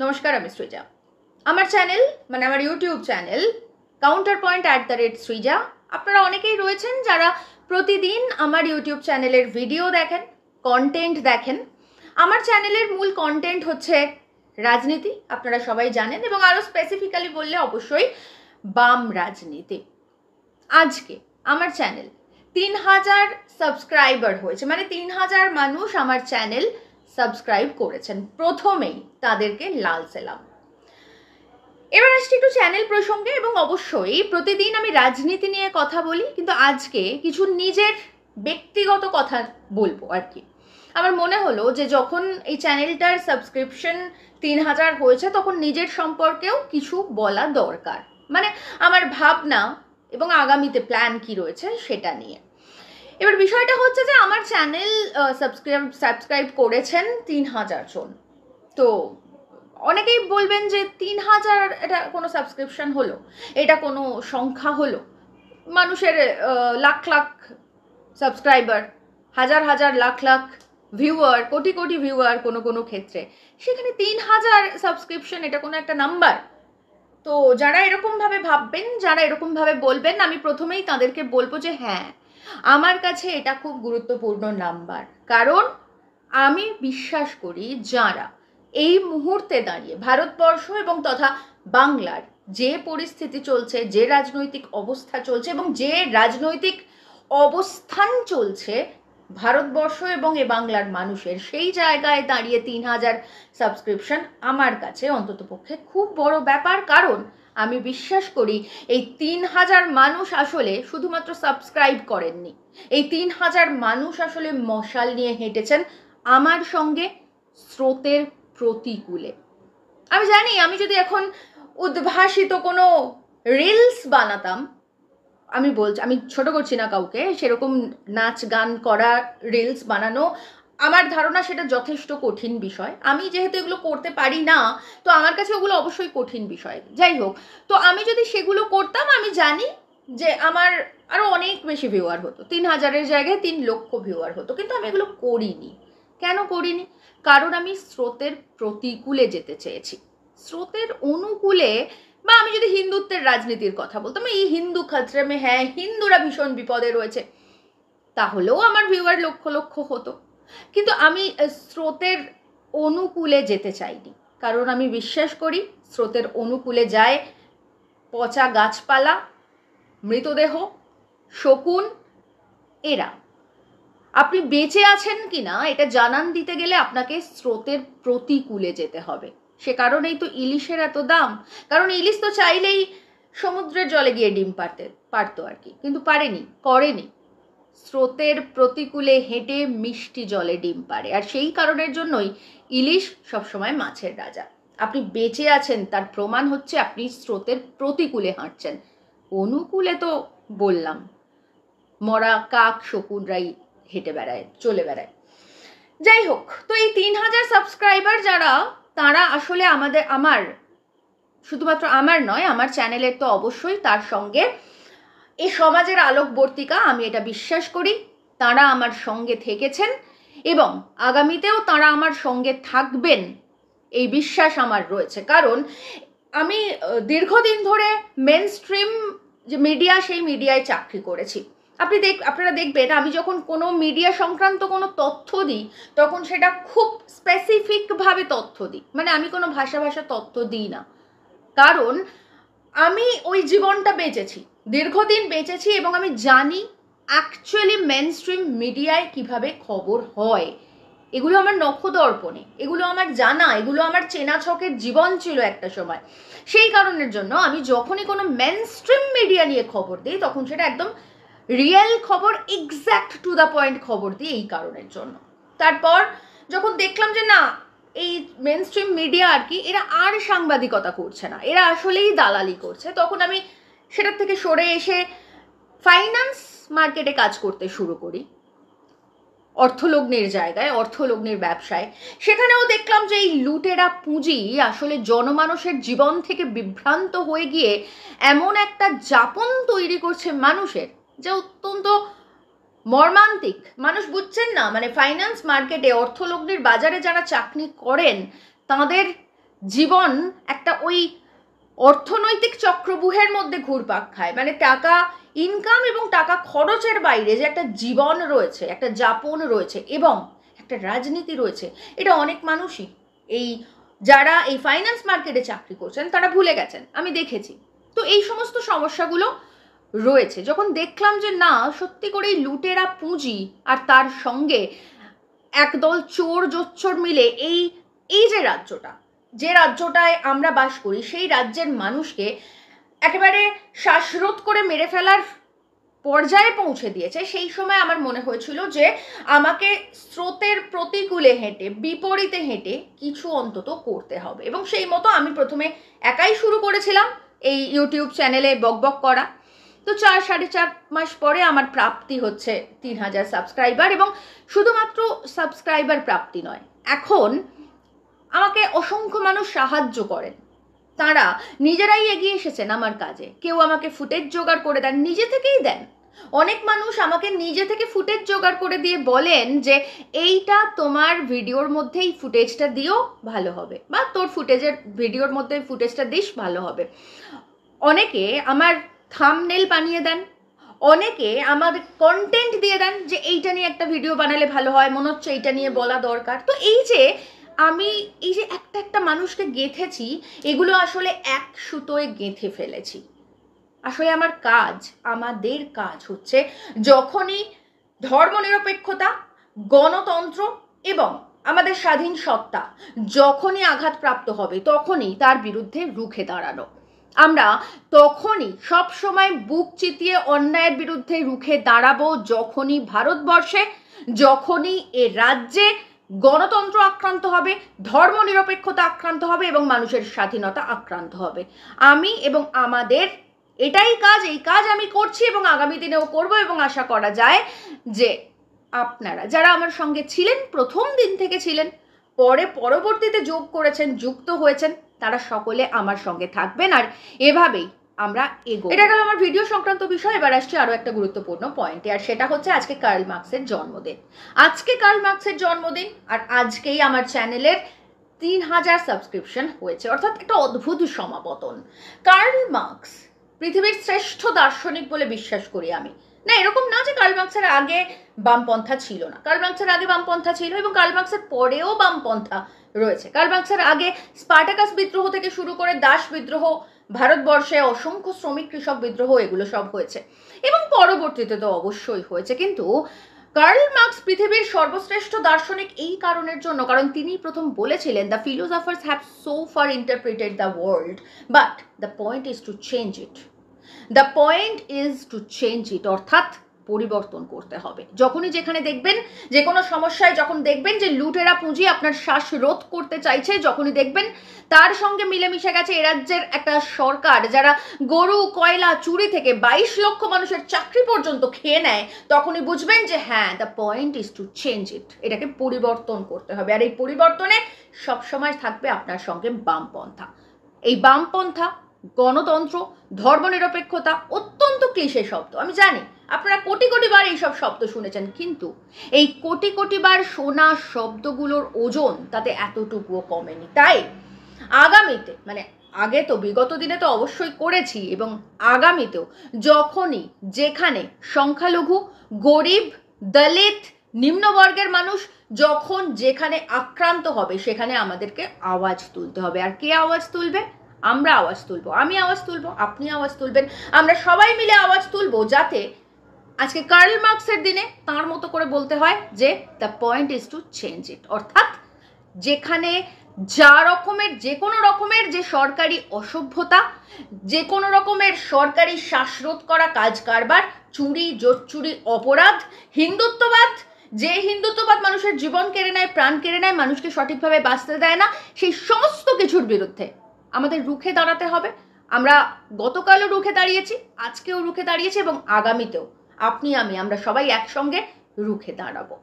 নমস্কার, আমি সৃজা। আমার চ্যানেল মানে আমার ইউটিউব চ্যানেল কাউন্টারপয়েন্ট @সৃজা। আপনারা অনেকেই রয়েছেন যারা প্রতিদিন আমার ইউটিউব চ্যানেলের ভিডিও দেখেন, কন্টেন্ট দেখেন। আমার চ্যানেলের মূল কন্টেন্ট হচ্ছে রাজনীতি, আপনারা সবাই জানেন, এবং আরও স্পেসিফিক্যালি বললে অবশ্যই বাম রাজনীতি। আজকে আমার চ্যানেল 3000 সাবস্ক্রাইবার হয়েছে, মানে 3000 মানুষ আমার চ্যানেল সাবস্ক্রাইব করেছেন। প্রথমেই তাদেরকে লাল সেলাম। এবার আসছি একটু চ্যানেল প্রসঙ্গে, এবং অবশ্যই প্রতিদিন আমি রাজনীতি নিয়ে কথা বলি, কিন্তু আজকে কিছু নিজের ব্যক্তিগত কথা বলবো আর কি। আমার মনে হলো যে যখন এই চ্যানেলটার সাবস্ক্রিপশন 3000 হয়েছে, তখন নিজের সম্পর্কেও কিছু বলা দরকার, মানে আমার ভাবনা এবং আগামীতে প্ল্যান কি রয়েছে সেটা নিয়ে। এবার বিষয়টা হচ্ছে যে আমার চ্যানেল সাবস্ক্রাইব করেছেন 3000 জন। তো অনেকেই বলবেন যে 3000 এটা কোনো সাবস্ক্রিপশন হলো, এটা কোনো সংখ্যা হলো? মানুষের লাখ লাখ সাবস্ক্রাইবার, হাজার হাজার লাখ লাখ ভিউয়ার, কোটি কোটি ভিউয়ার কোনো কোনো ক্ষেত্রে, সেখানে 3000 সাবস্ক্রিপশন এটা কোনো একটা নাম্বার? তো যারা এরকমভাবে ভাববেন, যারা এরকমভাবে বলবেন, আমি প্রথমেই তাদেরকে বলবো যে হ্যাঁ, আমার কাছে এটা খুব গুরুত্বপূর্ণ নাম্বার। কারণ আমি বিশ্বাস করি যারা এই মুহূর্তে দাঁড়িয়ে ভারতবর্ষ এবং তথা বাংলার যে পরিস্থিতি চলছে, যে রাজনৈতিক অবস্থা চলছে এবং যে রাজনৈতিক অবস্থান চলছে ভারতবর্ষ এবং এ বাংলার মানুষের, সেই জায়গায় দাঁড়িয়ে 3000 সাবস্ক্রিপশন আমার কাছে অন্ততপক্ষে খুব বড় ব্যাপার। কারণ আমি বিশ্বাস করি এই 3000 মানুষ আসলে শুধুমাত্র সাবস্ক্রাইব করেননি, এই 3000 মানুষ আসলে মশাল নিয়ে হেঁটেছেন আমার সঙ্গে স্রোতের প্রতিকূলে। আমি জানি আমি যদি এখন উদ্ভাসিত কোনো রিলস বানাতাম, আমি ছোট করছি না কাউকে, সেরকম নাচ গান করা রিলস বানানো, আমার ধারণা সেটা যথেষ্ট কঠিন বিষয়। আমি যেহেতু এগুলো করতে পারি না, তো আমার কাছে ওগুলো অবশ্যই কঠিন বিষয়। যাই হোক, তো আমি যদি সেগুলো করতাম, আমি জানি যে আমার আরও অনেক বেশি ভিউয়ার হতো, 3000-এর জায়গায় 3 লক্ষ ভিউয়ার হতো। কিন্তু আমি এগুলো করিনি। কেন করিনি? কারণ আমি স্রোতের প্রতিকূলে যেতে চেয়েছি। স্রোতের অনুকূলে, বা আমি যদি হিন্দুত্বের রাজনীতির কথা বলতাম, এই হিন্দু খাতরে মে হ্যাঁ, হিন্দুরা ভীষণ বিপদে রয়েছে, তাহলেও আমার ভিউয়ার লক্ষ লক্ষ হতো। কিন্তু আমি স্রোতের অনুকূলে যেতে চাইনি, কারণ আমি বিশ্বাস করি স্রোতের অনুকূলে যায় পচা গাছপালা, মৃতদেহ, শকুন, এরা। আপনি বেঁচে আছেন কিনা এটা জানান দিতে গেলে আপনাকে স্রোতের প্রতিকূলে যেতে হবে। সে কারণেই তো ইলিশের এত দাম। কারণ ইলিশ তো চাইলেই সমুদ্রের জলে গিয়ে ডিম পারতো আর কি, কিন্তু করেনি। স্রোতের প্রতিকূলে হেঁটে মিষ্টি জলে ডিম পারে, আর সেই কারণের জন্যই ইলিশ সবসময় মাছের রাজা। আপনি বেঁচে আছেন তার প্রমাণ হচ্ছে আপনি স্রোতের প্রতিকূলে হাঁটছেন। অনুকূলে তো বললাম, মরা কাক শকুনরাই হেঁটে বেড়ায়, চলে বেড়ায়। যাই হোক, তো এই 3000 সাবস্ক্রাইবার যারা, তারা আসলে আমার শুধুমাত্র আমার নয়, আমার চ্যানেলের তো অবশ্যই, তার সঙ্গে এই সমাজের আলোকবর্তিকা, আমি এটা বিশ্বাস করি। তারা আমার সঙ্গে থেকেছেন এবং আগামীতেও তারা আমার সঙ্গে থাকবেন, এই বিশ্বাস আমার রয়েছে। কারণ আমি দীর্ঘদিন ধরে মেন স্ট্রিম যে মিডিয়া, সেই মিডিয়ায় চাকরি করেছি। আপনারা দেখবেন আমি যখন কোনো মিডিয়া সংক্রান্ত কোনো তথ্য দিই, তখন সেটা খুব স্পেসিফিকভাবে তথ্য দিই, মানে আমি কোনো ভাষা তথ্য দিই না। কারণ আমি ওই জীবনটা বেঁচেছি, দীর্ঘদিন বেঁচেছি, এবং আমি জানি অ্যাকচুয়ালি মেন স্ট্রিম মিডিয়ায় কীভাবে খবর হয়। এগুলো আমার নখদর্পণে, এগুলো আমার জানা, এগুলো আমার চেনা ছকের জীবন ছিল একটা সময়। সেই কারণের জন্য আমি যখনই কোনো মেন স্ট্রিম মিডিয়া নিয়ে খবর দিই, তখন সেটা একদম রিয়েল খবর, এক্স্যাক্ট টু দ্য পয়েন্ট খবর দিই, এই কারণের জন্য। তারপর যখন দেখলাম যে না, এই মেন স্ট্রিম মিডিয়া আর কি, এরা আর সাংবাদিকতা করছে না, এরা আসলেই দালালি করছে, তখন আমি সেটার থেকে সরে এসে ফাইন্যান্স মার্কেটে কাজ করতে শুরু করি, অর্থলগ্নের জায়গায়, অর্থলগ্নের ব্যবসায়। সেখানেও দেখলাম যে এই লুটেরা পুঁজি আসলে জনমানুষের জীবন থেকে বিভ্রান্ত হয়ে গিয়ে এমন একটা যাপন তৈরি করছে মানুষের, যে অত্যন্ত মর্মান্তিক। মানুষ বুঝছেন না, মানে ফাইন্যান্স মার্কেটে, অর্থলগ্নের বাজারে যারা চাকরি করেন, তাদের জীবন একটা ওই অর্থনৈতিক চক্রবুহের মধ্যে ঘুরপাক খায়, মানে টাকা ইনকাম এবং টাকা খরচের বাইরে যে একটা জীবন রয়েছে, একটা যাপন রয়েছে এবং একটা রাজনীতি রয়েছে, এটা অনেক মানুষই যারা এই ফাইন্যান্স মার্কেটে চাকরি করছেন তারা ভুলে গেছেন, আমি দেখেছি। তো এই সমস্ত সমস্যাগুলো রয়েছে। যখন দেখলাম যে না, সত্যি করেই লুটেরা পুঁজি আর তার সঙ্গে একদল চোর জোচ্চোর মিলে এই যে রাজ্যটায় আমরা বাস করি, সেই রাজ্যের মানুষকে একেবারে শ্বাসরোধ করে মেরে ফেলার পর্যায়ে পৌঁছে দিয়েছে, সেই সময় আমার মনে হয়েছিল যে আমাকে স্রোতের প্রতিকূলে হেঁটে, বিপরীতে হেঁটে কিছু অন্তত করতে হবে। এবং সেই মতো আমি প্রথমে একাই শুরু করেছিলাম এই ইউটিউব চ্যানেলে বকবক করা। তো 4-4.5 মাস পরে আমার প্রাপ্তি হচ্ছে 3000 সাবস্ক্রাইবার, এবং শুধুমাত্র সাবস্ক্রাইবার প্রাপ্তি নয়, এখন আমাকে অসংখ্য মানুষ সাহায্য করেন, তারা নিজেরাই এগিয়ে এসেছেন আমার কাজে। কেউ আমাকে ফুটেজ জোগাড় করে দেন, নিজে থেকেই দেন। অনেক মানুষ আমাকে নিজে থেকে ফুটেজ জোগাড় করে দিয়ে বলেন যে এইটা তোমার ভিডিওর মধ্যেই ফুটেজটা দিও, ভালো হবে, বা তোর ভিডিওর মধ্যে ফুটেজটা দিস, ভালো হবে। অনেকে আমার থাম্বনেল বানিয়ে দেন, অনেকে আমার কন্টেন্ট দিয়ে দেন যে এইটা নিয়ে একটা ভিডিও বানালে ভালো হয়, মনে হচ্ছে এইটা নিয়ে বলা দরকার। তো আমি একটা মানুষকে গেঁথেছি, এগুলো আসলে এক সুতোয় গেঁথে ফেলেছি। আসলে আমাদের কাজ হচ্ছে যখনই ধর্মনিরপেক্ষতা, গণতন্ত্র এবং আমাদের স্বাধীন সত্তা যখনই আঘাতপ্রাপ্ত হবে, তখনই তার বিরুদ্ধে রুখে দাঁড়ানো। আমরা তখনই সবসময় বুক চিতিয়ে অন্যায়ের বিরুদ্ধে রুখে দাঁড়াবো যখনই ভারতবর্ষে, যখনই এ রাজ্যে গণতন্ত্র আক্রান্ত হবে, ধর্মনিরপেক্ষতা আক্রান্ত হবে এবং মানুষের স্বাধীনতা আক্রান্ত হবে। আমি এবং আমাদের এটাই কাজ, এই কাজ আমি করছি এবং আগামী দিনেও করব। এবং আশা করা যায় যে আপনারা যারা আমার সঙ্গে ছিলেন, প্রথম দিন থেকে ছিলেন, পরবর্তীতে যোগ করেছেন, যুক্ত হয়েছেন, তারা সকলে আমার সঙ্গে থাকবেন, আর এভাবেই আমরা এগোবো। এটা গেল আমার ভিডিও সংক্রান্ত বিষয়। এবার আসছি আরো একটা গুরুত্বপূর্ণ পয়েন্টে, আর সেটা হচ্ছে আজকে কার্ল মার্কসের জন্মদিন। আজকে কার্ল মার্কসের জন্মদিন, আর আজকেই আমার চ্যানেলের 3000 সাবস্ক্রিপশন হয়েছে, অর্থাৎ একটা অদ্ভুত সমাপতন। কার্ল মার্কস পৃথিবীর শ্রেষ্ঠ দার্শনিক বলে বিশ্বাস করি আমি। না, এরকম না যে কার্ল মার্কসের আগে বামপন্থা ছিল না, কার্ল মার্কসের আগে বামপন্থা ছিল এবং কার্ল মার্কসের পরেও বামপন্থা রয়েছে। কার্ল মার্কসের আগে স্পার্টাকাস বিদ্রোহ থেকে শুরু করে দাস বিদ্রোহ, ভারতবর্ষে অসংখ্য শ্রমিক কৃষক বিদ্রোহ, এগুলো সব হয়েছে এবং পরবর্তীতে তো অবশ্যই হয়েছে। কিন্তু কার্ল মার্কস পৃথিবীর সর্বশ্রেষ্ঠ দার্শনিক এই কারণের জন্য, কারণ তিনি প্রথম বলেছিলেন, the philosophers have so far interpreted the world, but the point is to change it. The point is to change it, অর্থাৎ পরিবর্তন করতে হবে। যখনই যেখানে দেখবেন, যে কোনো সমস্যায় যখন দেখবেন যে লুটেরা পুঁজি আপনার শ্বাসরোধ করতে চাইছে, যখনই দেখবেন তার সঙ্গে মিলেমিশে গেছে এ রাজ্যের একটা সরকার যারা গরু, কয়লা চুরি থেকে 22 লক্ষ মানুষের চাকরি পর্যন্ত খেয়ে নেয়, তখনই বুঝবেন যে হ্যাঁ, the point is to change it. এটাকে পরিবর্তন করতে হবে, আর এই পরিবর্তনে সবসময় থাকবে আপনার সঙ্গে বামপন্থা। এই বামপন্থা, গণতন্ত্র, ধর্মনিরপেক্ষতা অত্যন্ত ক্লিশে শব্দ, আমি জানি আপনারা কোটি কোটি বার এইসব শব্দ শুনেছেন, কিন্তু এই কোটি কোটি বার শোনা শব্দগুলোর ওজন তাতে এতটুকুও কমেনি। তাই আগামীতে, মানে আগে তো বিগত দিনে তো অবশ্যই করেছি, এবং আগামীতেও যখনই যেখানে সংখ্যালঘু, গরিব, দলিত, নিম্নবর্গের মানুষ যখন যেখানে আক্রান্ত হবে, সেখানে আমাদেরকে আওয়াজ তুলতে হবে। আর কে আওয়াজ তুলবে? আমরা আওয়াজ তুলবো, আমি আওয়াজ তুলবো, আপনি আওয়াজ তুলবেন, আমরা সবাই মিলে আওয়াজ তুলবো, যাতে আজকে কার্ল মার্কসের দিনে তার মতো করে বলতে হয় যে the point is to change it. অর্থাৎ যেখানে যে কোনো রকমের যে সরকারি অসভ্যতা, যে কোনো রকমের সরকারি শ্বাসরোধ করা কাজ কারবার, চুরি, জোচ্চুরি, অপরাধ, হিন্দুত্ববাদ, যে হিন্দুত্ববাদ মানুষের জীবন কেড়ে নেয়, প্রাণ কেড়ে নেয়, মানুষকে সঠিকভাবে বাঁচতে দেয় না, সেই সমস্ত কিছুর বিরুদ্ধে আমাদের রুখে দাঁড়াতে হবে। আমরা গতকালও রুখে দাঁড়িয়েছি, আজকেও রুখে দাঁড়িয়েছি এবং আগামীতেও আপনি, আমরা সবাই একসঙ্গে রুখে দাঁড়াবো।